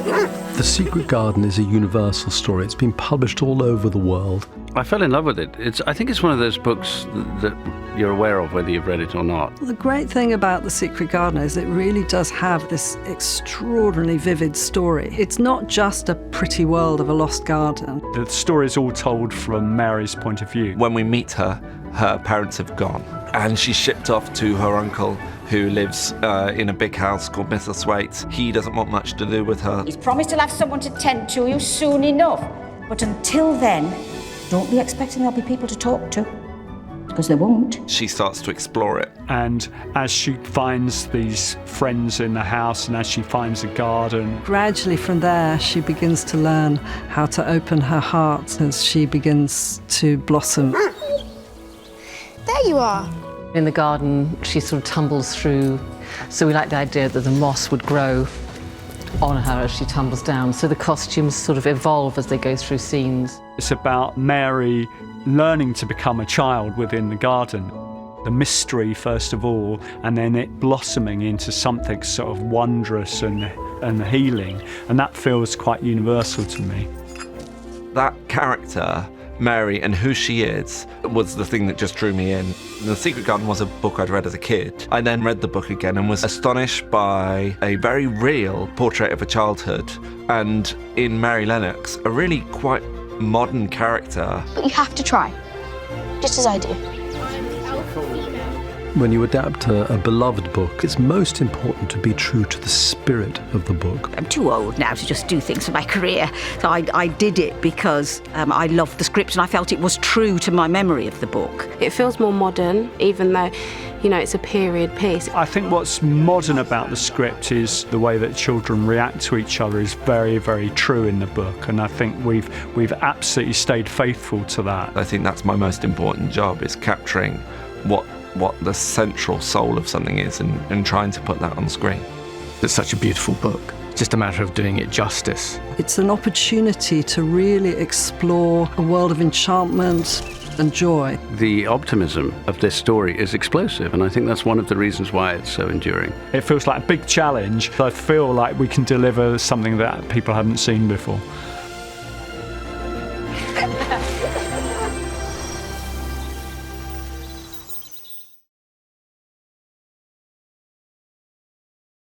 The Secret Garden is a universal story. It's been published all over the world. I fell in love with it. I think it's one of those books that you're aware of whether you've read it or not. The great thing about The Secret Garden is it really does have this extraordinarily vivid story. It's not just a pretty world of a lost garden. The story is all told from Mary's point of view. When we meet her, her parents have gone, and she's shipped off to her uncle, who lives in a big house called Misselthwaite. He doesn't want much to do with her. He's promised he'll have someone to tend to you soon enough. But until then, don't be expecting there'll be people to talk to, because there won't. She starts to explore it. And as she finds these friends in the house and as she finds a garden, gradually from there she begins to learn how to open her heart as she begins to blossom. There you are. In the garden, she sort of tumbles through, so we like the idea that the moss would grow on her as she tumbles down, so the costumes sort of evolve as they go through scenes. It's about Mary learning to become a child within the garden. The mystery, first of all, and then it blossoming into something sort of wondrous and healing, and that feels quite universal to me. That character, Mary, and who she is, was the thing that just drew me in. The Secret Garden was a book I'd read as a kid. I then read the book again and was astonished by a very real portrait of a childhood, and in Mary Lennox, a really quite modern character. But you have to try, just as I do. When you adapt a beloved book, it's most important to be true to the spirit of the book. I'm too old now to just do things for my career, so I did it because I loved the script and I felt it was true to my memory of the book. It feels more modern, even though, you know, it's a period piece. I think what's modern about the script is the way that children react to each other is very, very true in the book, and I think we've absolutely stayed faithful to that. I think that's my most important job, is capturing what the central soul of something is and trying to put that on screen. It's such a beautiful book. It's just a matter of doing it justice. It's an opportunity to really explore a world of enchantment and joy. The optimism of this story is explosive, and I think that's one of the reasons why it's so enduring. It feels like a big challenge. I feel like we can deliver something that people haven't seen before.